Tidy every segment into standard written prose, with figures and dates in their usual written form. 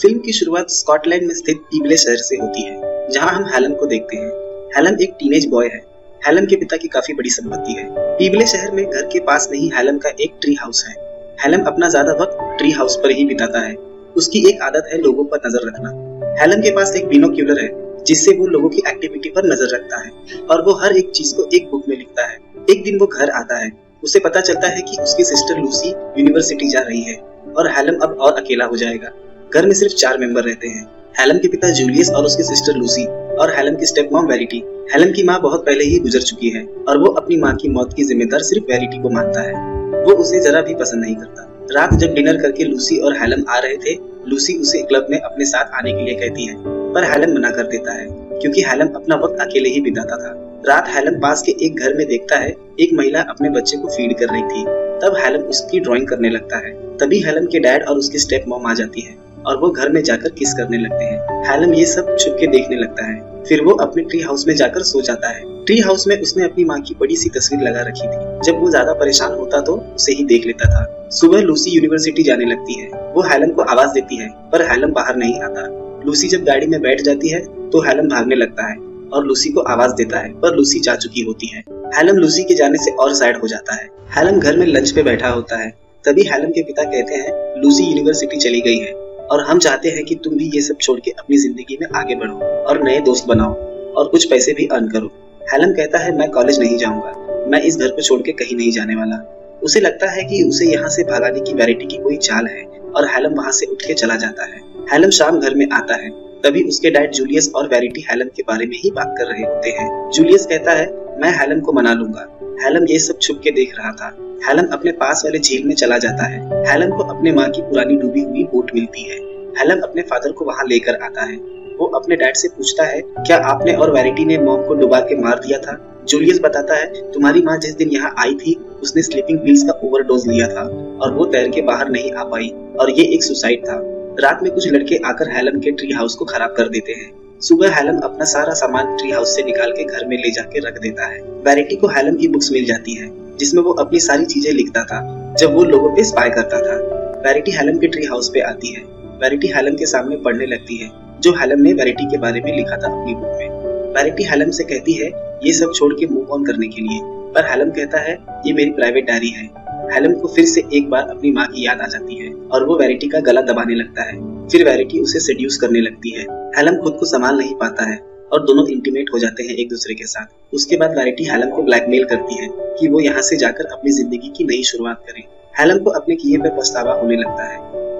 Film की शुरुआत Scotland में स्थित पीबले शहर से होती है, जहां हम हेलन को देखते हैं। हेलन एक टीनेज बॉय है। हेलन के पिता की काफी बड़ी संपत्ति है। पीबले शहर में घर के पास में ही हेलन का एक ट्री हाउस है। हेलन अपना ज्यादा वक्त ट्री हाउस पर ही बिताता है। उसकी एक आदत है लोगों पर नजर रखना। हेलन के पास एक बिनोक्यूलर है, जिससे वो लोगों की एक्टिविटी पर नजर रखता है और वो हर एक चीज को एक बुक में लिखता है। एक दिन वो घर आता है। उसे पता चलता है कि उसकी सिस्टर लूसी यूनिवर्सिटी जा रही है और हेलन अब और अकेला हो जाएगा। घर में सिर्फ 4 मेंबर रहते हैं। हेलन के पिता जूलियस और उसकी सिस्टर लूसी और हेलन की स्टेप मॉम वेरिटी। हेलन की माँ बहुत पहले ही गुजर चुकी है और वो अपनी माँ की मौत की जिम्मेदार सिर्फ वेरिटी को मानता है। वो उसे जरा भी पसंद नहीं करता। रात जब डिनर करके लूसी और हेलन आ रहे थे, लूसी उसे क्लब में अपने साथ आने के लिए कहती है, पर हेलन मना कर देता है क्योंकि हेलन अपना वक्त अकेले ही बिताता था। रात हेलन पास के एक घर में देखता है एक महिला अपने बच्चे को फीड कर रही थी। तब हेलन उसकी ड्राइंग करने लगता है। तभी हेलन के डैड और उसकी स्टेप मॉम आ जाती है और वो घर में जाकर किस करने लगते हैं। हेलन ये सब छुप के देखने लगता है। फिर वो अपने ट्री हाउस में जाकर सो जाता है। ट्री हाउस में उसने अपनी माँ की बड़ी सी तस्वीर लगा रखी थी। जब वो ज्यादा परेशान होता तो उसे ही देख लेता था। सुबह लूसी यूनिवर्सिटी जाने लगती है। वो हेलन को आवाज देती है, पर हेलन बाहर नहीं आता। लूसी जब गाड़ी में बैठ जाती है तो हेलन भागने लगता है और लूसी को आवाज देता है, पर लूसी जा चुकी होती है। हेलन लूसी के जाने से और सैड हो जाता है। हेलन घर में लंच पे बैठा होता है। तभी हेलन के पिता कहते हैं, लूसी यूनिवर्सिटी चली गई है और हम चाहते हैं कि तुम भी ये सब छोड़ के अपनी जिंदगी में आगे बढ़ो और नए दोस्त बनाओ और कुछ पैसे भी अर्न करो। हेलन कहता है, मैं कॉलेज नहीं जाऊंगा। मैं इस घर को छोड़ के कहीं नहीं जाने वाला। उसे लगता है कि उसे यहाँ से भगाने की वेरिटी की कोई चाल है और हेलन वहाँ से उठ के चला जाता है। हेलन शाम घर में आता है। तभी उसके डैड जूलियस और वेरिटी हेलन के बारे में ही बात कर रहे होते हैं। जूलियस कहता है, मैं हेलन को मना लूंगा। हेलन ये सब छुप के देख रहा था। हेलन अपने पास वाले झील में चला जाता है। हेलन को अपने माँ की पुरानी डूबी हुई बोट मिलती है। हेलन अपने फादर को वहाँ लेकर आता है। वो अपने डैड से पूछता है, क्या आपने और वेरिटी ने मॉम को डुबा के मार दिया था? जूलियस बताता है, तुम्हारी माँ जिस दिन यहाँ आई थी उसने स्लीपिंग पिल्स का ओवरडोज लिया था और वो तैर के बाहर नहीं आ पाई और ये एक सुसाइड था। रात में कुछ लड़के आकर हेलन के ट्री हाउस को खराब कर देते हैं। सुबह हेलन अपना सारा सामान ट्री हाउस से निकाल के घर में ले जाके रख देता है। वेरिटी को हेलन की बुक्स मिल जाती है, जिसमें वो अपनी सारी चीजें लिखता था जब वो लोगों पे स्पाई करता था। वेरिटी हेलन के ट्री हाउस पे आती है। वेरिटी हेलन के सामने पढ़ने लगती है जो हेलन ने वेरिटी के बारे में लिखा था अपनी बुक में। वेरिटी हेलन से कहती है ये सब छोड़ के मूव ऑन करने के लिए, पर हेलन कहता है ये मेरी प्राइवेट डायरी है। हेलन को फिर से एक बार अपनी माँ की याद आ जाती है और वो वेरिटी का गला दबाने लगता है। फिर वेरिटी उसे सेड्यूस करने लगती है। हेलन खुद को संभाल नहीं पाता है और दोनों इंटीमेट हो जाते हैं एक दूसरे के साथ। उसके बाद वेरिटी हेलन को ब्लैकमेल करती है कि वो यहाँ से जाकर अपनी जिंदगी की नई शुरुआत करे। हेलन को अपने किए पे पछतावा होने लगता है।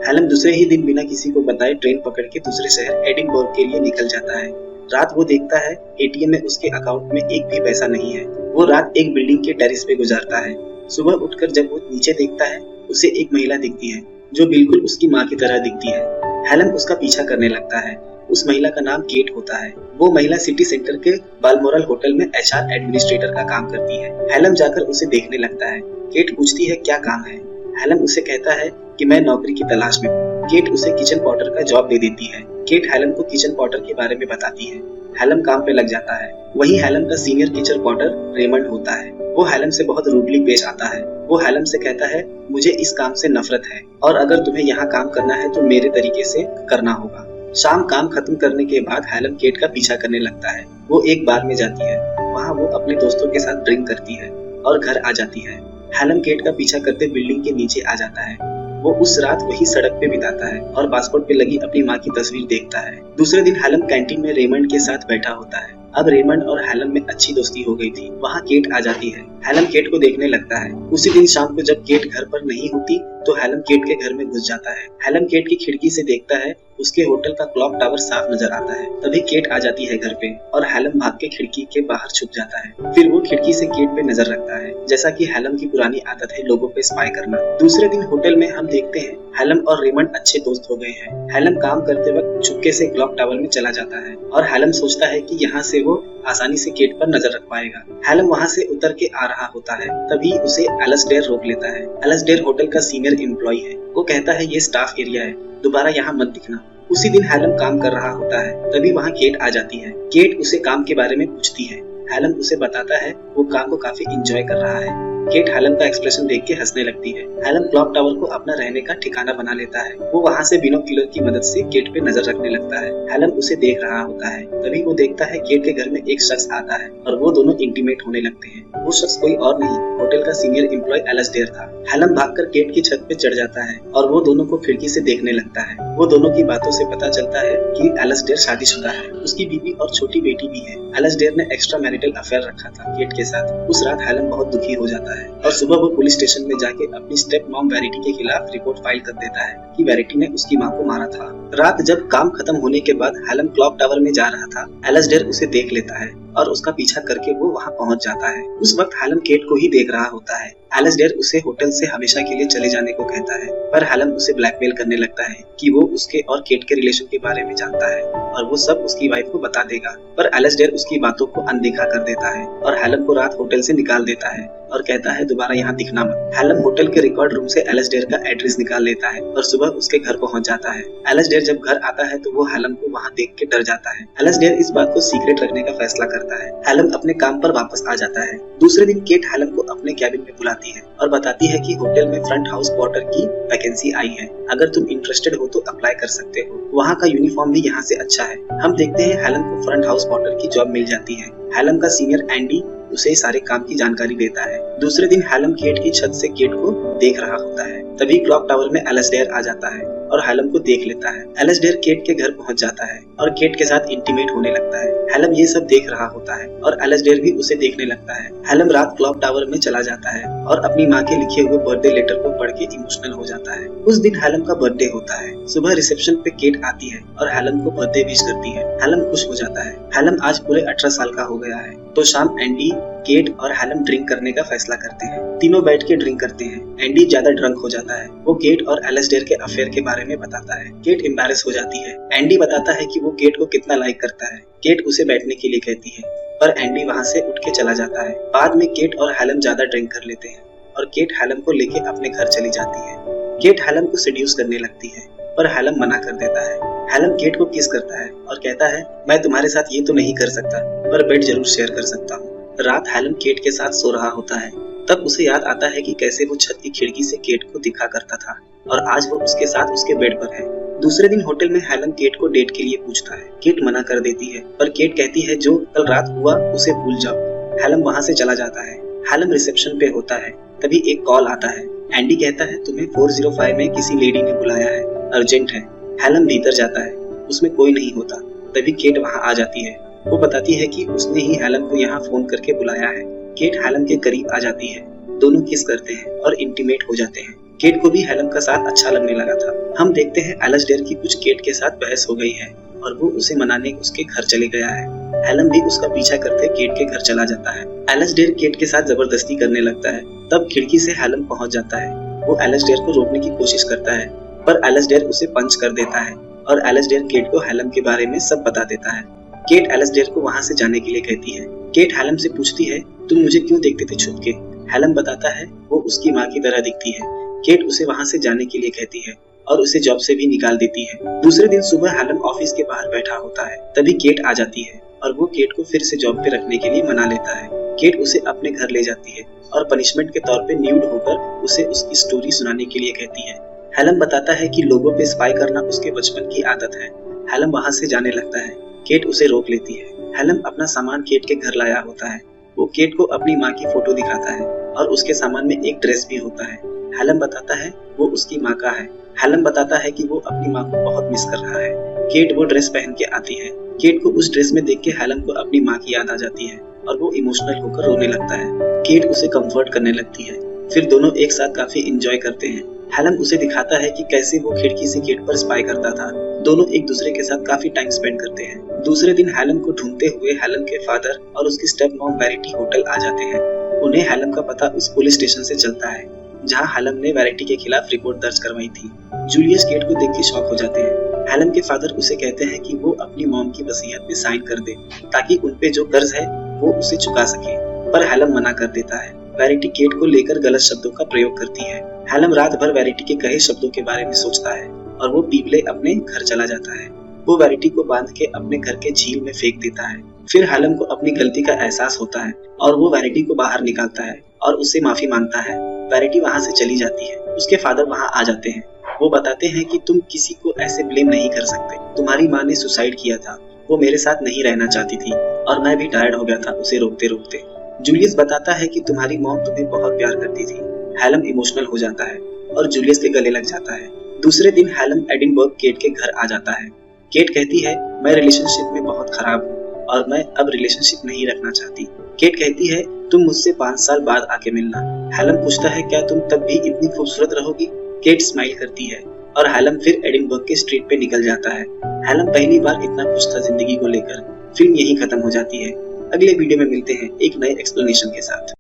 हेलन दूसरे ही दिन बिना किसी को बताए ट्रेन पकड़ के दूसरे शहर एडिनबर्ग के लिए निकल जाता है। रात वो देखता है एटीएम में उसके अकाउंट में एक भी पैसा नहीं है। वो रात एक बिल्डिंग के टेरेस पे गुजारता है। सुबह उठकर जब वो नीचे देखता है उसे एक महिला दिखती है जो बिल्कुल उसकी माँ की तरह दिखती है। हेलन उसका पीछा करने लगता है। उस महिला का नाम केट होता है। वो महिला सिटी सेंटर के बालमोरल होटल में एचआर एडमिनिस्ट्रेटर का काम करती है। हेलन जाकर उसे देखने लगता है। केट पूछती है क्या काम है। हेलन उसे कहता है कि मैं नौकरी की तलाश में हूँ। केट उसे किचन पॉटर का जॉब दे देती है। केट हेलन को किचन पॉटर के बारे में बताती है। हेलन काम पे लग जाता है। वही हेलन का सीनियर किचन पॉटर रेमंड होता है। वो हेलन से बहुत रूडली पेश आता है। वो हेलन से कहता है मुझे इस काम से नफरत है और अगर तुम्हें यहाँ काम करना है तो मेरे तरीके से करना होगा। शाम काम खत्म करने के बाद हेलन केट का पीछा करने लगता है। वो एक बार में जाती है। वहाँ वो अपने दोस्तों के साथ ड्रिंक करती है और घर आ जाती है। हेलन केट का पीछा करते बिल्डिंग के नीचे आ जाता है। वो उस रात वही सड़क पे बिताता है और पासपोर्ट पे लगी अपनी माँ की तस्वीर देखता है। दूसरे दिन हेलन कैंटीन में रेमंड के साथ बैठा होता है। अब रेमंड और हेलन में अच्छी दोस्ती हो गई थी। वहाँ केट आ जाती है। हेलन केट को देखने लगता है। उसी दिन शाम को जब केट घर पर नहीं होती तो हेलन केट के घर में घुस जाता है। हेलन केट की खिड़की से देखता है उसके होटल का क्लॉक टावर साफ नजर आता है। तभी केट आ जाती है घर पे और हेलन भाग के खिड़की के बाहर छुप जाता है। फिर वो खिड़की से केट पे नजर रखता है, जैसा कि हेलन की पुरानी आदत है लोगों पे स्पाई करना। दूसरे दिन होटल में हम देखते हैं हेलन और रेमंड अच्छे दोस्त हो गए हैं। हेलन काम करते वक्त चुपके से क्लॉक टावर में चला जाता है और हेलन सोचता है कि यहाँ से वो आसानी से केट पर नजर रख पाएगा। हेलन वहाँ से उतर के आ रहा होता है। तभी उसे एलिसडेयर रोक लेता है। एलिसडेयर होटल का सीनियर एम्प्लॉय है। वो कहता है ये स्टाफ एरिया है, दोबारा यहाँ मत दिखना। उसी दिन हेलन काम कर रहा होता है। तभी वहाँ केट आ जाती है। केट उसे काम के बारे में पूछती है। हेलन उसे बताता है वो काम को काफी एंजॉय कर रहा है। केट हेलन का एक्सप्रेशन देख के हंसने लगती है। हेलन क्लॉक टावर को अपना रहने का ठिकाना बना लेता है। वो वहाँ से बिनोक्यूलर की मदद से केट पे नजर रखने लगता है। हेलन उसे देख रहा होता है। तभी वो देखता है केट के घर में एक शख्स आता है और वो दोनों इंटीमेट होने लगते हैं। वो शख्स कोई और नहीं, होटल का सीनियर एम्प्लॉय एलिस्टेयर था। हेलन भागकर केट की छत पे चढ़ जाता है और वो दोनों को खिड़की से देखने लगता है। वो दोनों की बातों से पता चलता है कि एलिस्टेयर शादीशुदा है, उसकी बीवी और छोटी बेटी भी है। एलिस्टेयर ने एक्स्ट्रा मैरिटल अफेयर रखा था केट के साथ। उस रात हेलन बहुत दुखी हो जाता है और सुबह वो पुलिस स्टेशन में जाके अपनी स्टेप मॉम वेरिटी के खिलाफ रिपोर्ट फाइल कर देता है कि वेरिटी ने उसकी मां को मारा था। रात जब काम खत्म होने के बाद हेलन क्लॉक टावर में जा रहा था, एलिस्टेयर उसे देख लेता है और उसका पीछा करके वो वहाँ पहुँच जाता है। उस वक्त हेलन केट को ही देख रहा होता है। एलिस्टेयर उसे होटल से हमेशा के लिए चले जाने को कहता है, पर हेलन उसे ब्लैकमेल करने लगता है कि वो उसके और केट के रिलेशन के बारे में जानता है और वो सब उसकी वाइफ को बता देगा। पर एलिस्टेयर उसकी बातों को अनदेखा कर देता है और हेलन को रात होटल से निकाल देता है और कहता है दोबारा यहाँ दिखना मत। हेलन होटल के रिकॉर्ड रूम से एलिस्टेयर का एड्रेस निकाल लेता है और सुबह उसके घर पहुँच जाता है। एलिस्टेयर जब घर आता है तो वो हेलन को वहाँ देख के डर जाता है। एलिस्टेयर इस बात को सीक्रेट रखने का फैसला करता है। हेलन अपने काम पर वापस आ जाता है। दूसरे दिन केट हेलन को अपने कैबिन में बुलाती है और बताती है कि होटल में फ्रंट हाउस पोर्टर की वैकेंसी आई है, अगर तुम इंटरेस्टेड हो तो अप्लाई कर सकते हो। वहाँ का यूनिफॉर्म भी यहाँ से अच्छा है। हम देखते हैं हेलन को फ्रंट हाउस पोर्टर की जॉब मिल जाती है। हेलन का सीनियर एंडी उसे सारे काम की जानकारी देता है। दूसरे दिन हेलन केट की छत से केट को देख रहा होता है। तभी क्लॉक टावर में एलिस्टेयर आ जाता है और हेलन को देख लेता है। एलिस्टेयर केट के घर पहुंच जाता है और केट के साथ इंटीमेट होने लगता है। हेलन ये सब देख रहा होता है और एलिस्टेयर भी उसे देखने लगता है। हेलन रात क्लॉक टावर में चला जाता है और अपनी माँ के लिखे हुए बर्थडे लेटर को पढ़ के इमोशनल हो जाता है। उस दिन हेलन का बर्थडे होता है। सुबह रिसेप्शन पे केट आती है और हेलन को बर्थडे विश करती है। हेलन खुश हो जाता है। हेलन आज पूरे 18 साल का हो गया है। तो शाम एंडी, केट और हेलन ड्रिंक करने का फैसला करते हैं। तीनों बैठ के ड्रिंक करते हैं। एंडी ज्यादा ड्रंक हो जाता है। वो केट और एलिस्टेयर के अफेयर के बारे में बताता है। केट एम्बैरेस हो जाती है। एंडी बताता है कि वो केट को कितना लाइक करता है। केट उसे बैठने के लिए कहती है, पर एंडी वहाँ से उठ के चला जाता है। बाद में केट और हेलन ज्यादा ड्रिंक कर लेते हैं और केट हेलन को लेके अपने घर चली जाती है। केट हेलन को सेड्यूस करने लगती है, पर हेलन मना कर देता है। हेलन केट को किस करता है और कहता है, मैं तुम्हारे साथ ये तो नहीं कर सकता, पर बेड जरूर शेयर कर सकता हूँ। रात हेलन केट के साथ सो रहा होता है। तब उसे याद आता है कि कैसे वो छत की खिड़की से केट को दिखा करता था और आज वो उसके साथ उसके बेड पर है। दूसरे दिन होटल में हेलन केट को डेट के लिए पूछता है। केट मना कर देती है, पर केट कहती है जो कल रात हुआ उसे भूल जाओ। हेलन वहाँ से चला जाता है। हेलन रिसेप्शन पे होता है। तभी एक कॉल आता है। एंडी कहता है तुम्हें 405 में किसी लेडी ने बुलाया है, अर्जेंट है। हेलन भीतर जाता है। उसमें कोई नहीं होता। तभी केट वहाँ आ जाती है। वो बताती है कि उसने ही हेलन को यहाँ फोन करके बुलाया है। केट हेलन के करीब आ जाती है। दोनों किस करते हैं और इंटीमेट हो जाते हैं। केट को भी हेलन का साथ अच्छा लगने लगा था। हम देखते हैं एलिस्टेयर की कुछ केट के साथ बहस हो गई है और वो उसे मनाने उसके घर चले गया है। हेलन भी उसका पीछा करते केट के घर चला जाता है। एलिस्टेयर केट के साथ जबरदस्ती करने लगता है। तब खिड़की से हेलन पहुंच जाता है। वो एलिस्टेयर को रोकने की कोशिश करता है, पर एलिस्टेयर उसे पंच कर देता है और एलिस्टेयर केट को हेलन के बारे में सब बता देता है। केट एलिस्टेयर को वहाँ से जाने के लिए कहती है। केट हेलन से पूछती है, तुम मुझे क्यों देखते थे छुप के? हेलन बताता है वो उसकी माँ की तरह दिखती है। केट उसे वहाँ से जाने के लिए कहती है और उसे जॉब से भी निकाल देती है। दूसरे दिन सुबह हेलन ऑफिस के बाहर बैठा होता है। तभी केट आ जाती है और वो केट को फिर से जॉब पे रखने के लिए मना लेता है। केट उसे अपने घर ले जाती है और पनिशमेंट के तौर पे न्यूड होकर उसे उसकी स्टोरी सुनाने के लिए कहती है। हेलन बताता है कि लोगों पे स्पाई करना उसके बचपन की आदत है। हेलन वहाँ से जाने लगता है। केट उसे रोक लेती है। हेलन अपना सामान केट के घर लाया होता है। वो केट को अपनी माँ की फोटो दिखाता है और उसके सामान में एक ड्रेस भी होता है। हेलन बताता है वो उसकी माँ का है। हेलन बताता है कि वो अपनी माँ को बहुत मिस कर रहा है। केट वो ड्रेस पहन के आती है। केट को उस ड्रेस में देख के हेलन को अपनी माँ की याद आ जाती है और वो इमोशनल होकर रोने लगता है। केट उसे कंफर्ट करने लगती है। फिर दोनों एक साथ काफी एंजॉय करते हैं। हेलन उसे दिखाता है कि कैसे वो खिड़की से केट पर स्पाई करता था। दोनों एक दूसरे के साथ काफी टाइम स्पेंड करते हैं। दूसरे दिन हेलन को ढूंढते हुए हेलन के फादर और उसकी स्टेप मॉम वैरिटी होटल आ जाते हैं। उन्हें हेलन का पता उस पुलिस स्टेशन से चलता है जहां हेलन ने वैरिटी के खिलाफ रिपोर्ट दर्ज करवाई थी। जूलियस केट को देख के शॉक हो जाते हैं। हेलन के फादर उसे कहते हैं कि वो अपनी मॉम की वसीयत में साइन कर दे ताकि उनपे जो कर्ज है वो उसे चुका सके, पर हेलन मना कर देता है। वैरिटी केट को लेकर गलत शब्दों का प्रयोग करती है। हेलन रात भर वैरिटी के कहे शब्दों के बारे में सोचता है और वो पीपले अपने घर चला जाता है। वो वैरिटी को बांध के अपने घर के झील में फेंक देता है। फिर हैलम को अपनी गलती का एहसास होता है और वो वैरिटी को बाहर निकालता है और उससे माफी मांगता है। वैरिटी वहाँ से चली जाती है। उसके फादर वहाँ आ जाते हैं। वो बताते हैं कि तुम किसी को ऐसे ब्लेम नहीं कर सकते। तुम्हारी माँ ने सुसाइड किया था। वो मेरे साथ नहीं रहना चाहती थी और मैं भी टायर्ड हो गया था उसे रोकते रोकते। जूलियस बताता है कि तुम्हारी मॉम तुम्हें बहुत प्यार करती थी। हैलम इमोशनल हो जाता है और जूलियस के गले लग जाता है। दूसरे दिन हैलम एडिनबर्ग केट के घर आ जाता है। केट कहती है, मैं रिलेशनशिप में बहुत खराब हूँ और मैं अब रिलेशनशिप नहीं रखना चाहती। केट कहती है, तुम मुझसे 5 साल बाद आके मिलना। हैलम पूछता है, क्या तुम तब भी इतनी खूबसूरत रहोगी? केट स्माइल करती है और हैलम फिर एडिनबर्ग के स्ट्रीट पे निकल जाता है। हैलम पहली बार इतना खुश था जिंदगी को लेकर। फिल्म यहीं खत्म हो जाती है। अगले वीडियो में मिलते हैं एक नए एक्सप्लेनेशन के साथ।